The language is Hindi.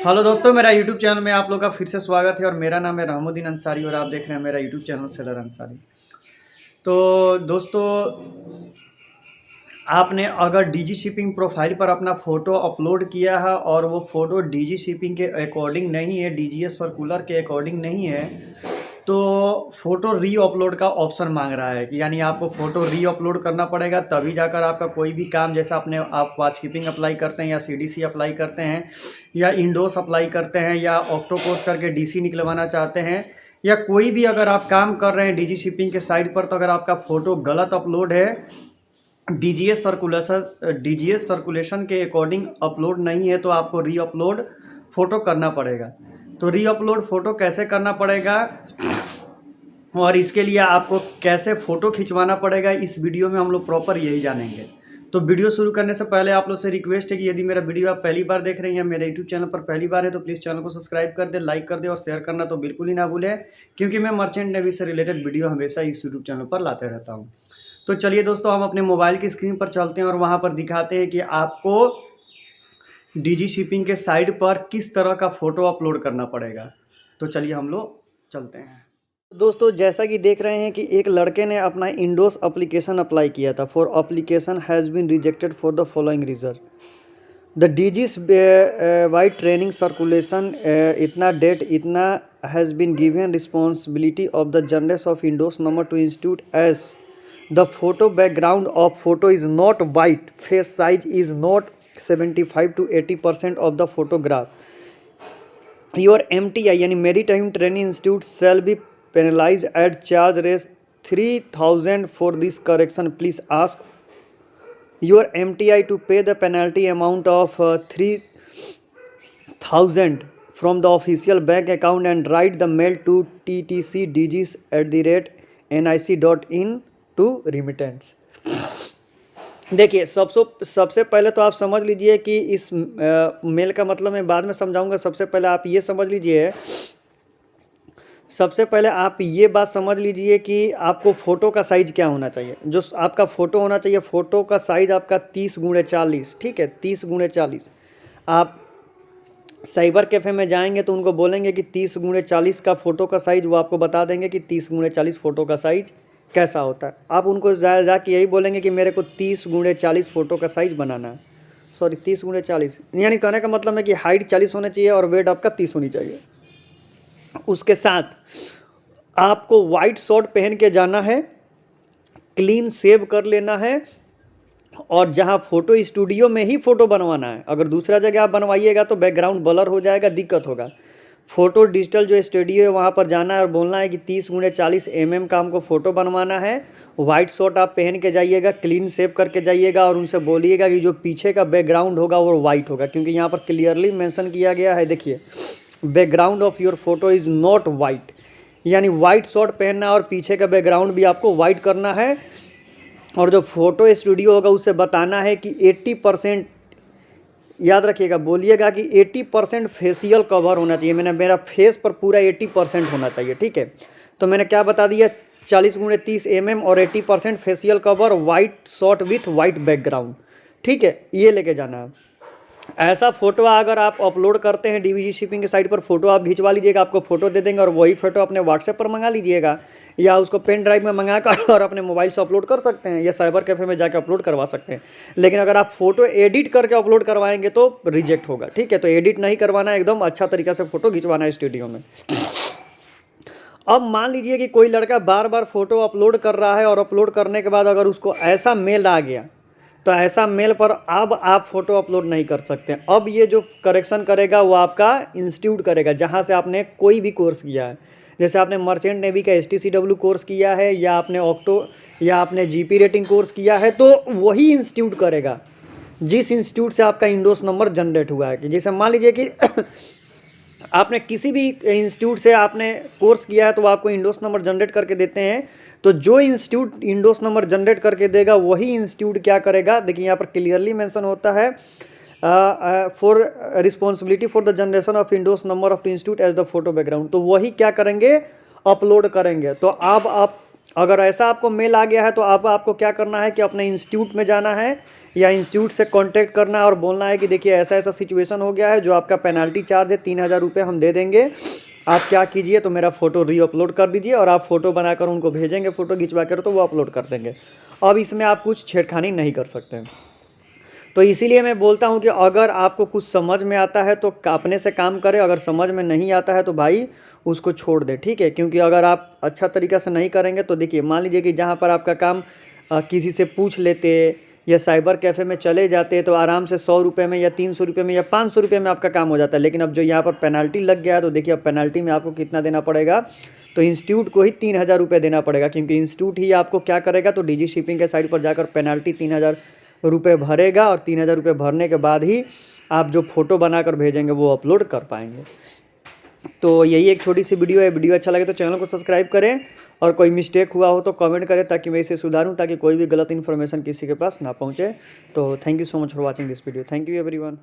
हेलो दोस्तों, मेरा यूट्यूब चैनल में आप लोग का फिर से स्वागत है और मेरा नाम है रहमुद्दीन अंसारी और आप देख रहे हैं मेरा यूट्यूब चैनल सेलर अंसारी। तो दोस्तों, आपने अगर डीजी शिपिंग प्रोफाइल पर अपना फ़ोटो अपलोड किया है और वो फ़ोटो डीजी शिपिंग के अकॉर्डिंग नहीं है, डीजीएस सर्कुलर के अकॉर्डिंग नहीं है, तो फ़ोटो री अपलोड का ऑप्शन मांग रहा है कि यानी आपको फ़ोटो री अपलोड करना पड़ेगा, तभी जाकर आपका कोई भी काम, जैसा आप वॉच कीपिंग अप्लाई करते हैं या सीडीसी अप्लाई करते हैं या इंडोस अप्लाई करते हैं या ऑक्टोकोस करके डीसी निकलवाना चाहते हैं, या कोई भी अगर आप काम कर रहे हैं डीजी शिपिंग के साइट पर, तो अगर आपका फ़ोटो गलत अपलोड है, डीजीएस सर्कुलेशन के अकॉर्डिंग अपलोड नहीं है, तो आपको री अपलोड फ़ोटो करना पड़ेगा। तो री अपलोड फ़ोटो कैसे करना पड़ेगा और इसके लिए आपको कैसे फ़ोटो खिंचवाना पड़ेगा, इस वीडियो में हम लोग प्रॉपर यही जानेंगे। तो वीडियो शुरू करने से पहले आप लोग से रिक्वेस्ट है कि यदि मेरा वीडियो आप पहली बार देख रहे हैं या मेरे यूट्यूब चैनल पर पहली बार है, तो प्लीज़ चैनल को सब्सक्राइब कर दे, लाइक कर दे और शेयर करना तो बिल्कुल ही ना भूलें, क्योंकि मैं मर्चेंट नेवी से रिलेटेड वीडियो हमेशा इस यूट्यूब चैनल पर लाते रहता हूँ। तो चलिए दोस्तों, हम अपने मोबाइल की स्क्रीन पर चलते हैं और वहाँ पर दिखाते हैं कि आपको डीजी शिपिंग के साइट पर किस तरह का फ़ोटो अपलोड करना पड़ेगा। तो चलिए हम लोग चलते हैं। दोस्तों, जैसा कि देख रहे हैं कि एक लड़के ने अपना इंडोस एप्लीकेशन अप्लाई किया था। For application has been rejected for the following reason: the DGS wide training circulation इतना डेट इतना has been given responsibility of the generation of INDOS number to institute as the photo background of photo is not white, face size is not 75 to 80% of the photograph. Your MTI यानी Maritime Training Institute shall be penalized at charge raise 3000 for this correction. Please ask your MTI to pay the penalty amount of 3000 from the official bank account and write the mail to ttcdgs@nic.in to remittance. देखिए, सबसे पहले तो आप समझ लीजिए कि इस मेल का मतलब मैं बाद में समझाऊंगा। सबसे पहले आप ये समझ लीजिए, सबसे पहले आप ये बात समझ लीजिए कि आपको फ़ोटो का साइज़ क्या होना चाहिए। जो आपका फ़ोटो होना चाहिए, फ़ोटो का साइज़ आपका 30x40, ठीक है, 30x40। आप साइबर कैफ़े में जाएंगे तो उनको बोलेंगे कि 30x40 का फ़ोटो का साइज़, वो आपको बता देंगे कि 30x40 फ़ोटो का साइज़ कैसा होता है। आप उनको जाके यही बोलेंगे कि मेरे को 30x40 फ़ोटो का साइज़ बनाना है। सॉरी, 30x40 यानी कहने का मतलब है कि हाइट 40 होना चाहिए और वेट आपका 30 होनी चाहिए। उसके साथ आपको वाइट शर्ट पहन के जाना है, क्लीन शेव कर लेना है, और जहाँ फ़ोटो स्टूडियो में ही फ़ोटो बनवाना है। अगर दूसरा जगह आप बनवाइएगा तो बैकग्राउंड ब्लर हो जाएगा, दिक्कत होगा। फ़ोटो डिजिटल जो स्टूडियो है वहाँ पर जाना है और बोलना है कि 30x40 mm का हमको फ़ोटो बनवाना है। वाइट शर्ट आप पहन के जाइएगा, क्लीन शेव करके जाइएगा और उनसे बोलिएगा कि जो पीछे का बैकग्राउंड होगा वो वाइट होगा, क्योंकि यहाँ पर क्लियरली मेंशन किया गया है। देखिए, background of your photo is not white, यानी वाइट शर्ट पहनना है और पीछे का बैकग्राउंड भी आपको वाइट करना है। और जो फ़ोटो स्टूडियो होगा उससे बताना है कि 80%, याद रखिएगा, बोलिएगा कि 80% फेशियल कवर होना चाहिए। मेरा फेस पर पूरा 80% होना चाहिए, ठीक है। तो मैंने क्या बता दिया, 40x30 mm और 80% facial cover, white shirt with white background, ठीक है, ये लेके जाना है। ऐसा फ़ोटो अगर आप अपलोड करते हैं डीजी शिपिंग के साइट पर, फ़ोटो आप खिंचवा लीजिएगा, आपको फ़ोटो दे देंगे और वही फ़ोटो अपने व्हाट्सएप पर मंगा लीजिएगा या उसको पेन ड्राइव में मंगा कर और अपने मोबाइल से अपलोड कर सकते हैं या साइबर कैफ़े में जाकर अपलोड करवा सकते हैं। लेकिन अगर आप फ़ोटो एडिट करके अपलोड करवाएंगे तो रिजेक्ट होगा, ठीक है। तो एडिट नहीं करवाना है, एकदम अच्छा तरीक़ा से फ़ोटो खिंचवाना है स्टूडियो में। अब मान लीजिए कि कोई लड़का बार बार फ़ोटो अपलोड कर रहा है और अपलोड करने के बाद अगर उसको ऐसा मेल आ गया, तो ऐसा मेल पर अब आप फ़ोटो अपलोड नहीं कर सकते। अब ये जो करेक्शन करेगा वो आपका इंस्टीट्यूट करेगा, जहाँ से आपने कोई भी कोर्स किया है। जैसे आपने मर्चेंट नेवी का STCW कोर्स किया है या आपने आपने GP रेटिंग कोर्स किया है, तो वही इंस्टीट्यूट करेगा जिस इंस्टीट्यूट से आपका इंडोस नंबर जनरेट हुआ है। कि जैसे मान लीजिए कि आपने किसी भी इंस्टीट्यूट से आपने कोर्स किया है तो वो आपको इंडोस नंबर जनरेट करके देते हैं। तो जो इंस्टीट्यूट इंडोस नंबर जनरेट करके देगा वही इंस्टीट्यूट क्या करेगा, देखिए यहाँ पर क्लियरली मेंशन होता है, for responsibility for the generation of INDOS number of institute as the photo background. तो वही क्या करेंगे, अपलोड करेंगे। तो अब आप अगर ऐसा आपको मेल आ गया है तो आपको क्या करना है कि अपने इंस्टीट्यूट में जाना है या इंस्टीट्यूट से कांटेक्ट करना है और बोलना है कि देखिए ऐसा ऐसा सिचुएशन हो गया है, जो आपका पेनल्टी चार्ज है 3,000 रुपये हम दे देंगे, आप क्या कीजिए तो मेरा फ़ोटो रीअपलोड कर दीजिए, और आप फ़ोटो बनाकर उनको भेजेंगे, फ़ोटो खिंचवा कर तो वो अपलोड कर देंगे। अब इसमें आप कुछ छेड़खानी नहीं कर सकते। तो इसीलिए मैं बोलता हूँ कि अगर आपको कुछ समझ में आता है तो अपने से काम करें, अगर समझ में नहीं आता है तो भाई उसको छोड़ दें, ठीक है। क्योंकि अगर आप अच्छा तरीक़ा से नहीं करेंगे तो देखिए, मान लीजिए कि जहाँ पर आपका काम किसी से पूछ लेते या साइबर कैफ़े में चले जाते तो आराम से 100 रुपये में या 300 रुपये में या 500 रुपये में आपका काम हो जाता है। लेकिन अब जो यहाँ पर पेनल्टी लग गया है तो देखिए, अब पेनल्टी में आपको कितना देना पड़ेगा, तो इंस्टीट्यूट को ही 3,000 रुपये देना पड़ेगा, क्योंकि इंस्टीट्यूट ही आपको क्या करेगा, तो डीजी शिपिंग के साइट पर जाकर पेनल्टी 3,000 रुपये भरेगा, और 3,000 रुपये भरने के बाद ही आप जो फ़ोटो बनाकर भेजेंगे वो अपलोड कर पाएंगे। तो यही एक छोटी सी वीडियो है। वीडियो अच्छा लगे तो चैनल को सब्सक्राइब करें, और कोई मिस्टेक हुआ हो तो कमेंट करें ताकि मैं इसे सुधारूं, ताकि कोई भी गलत इन्फॉर्मेशन किसी के पास ना पहुंचे। तो thank you so much for watching this video. Thank you everyone.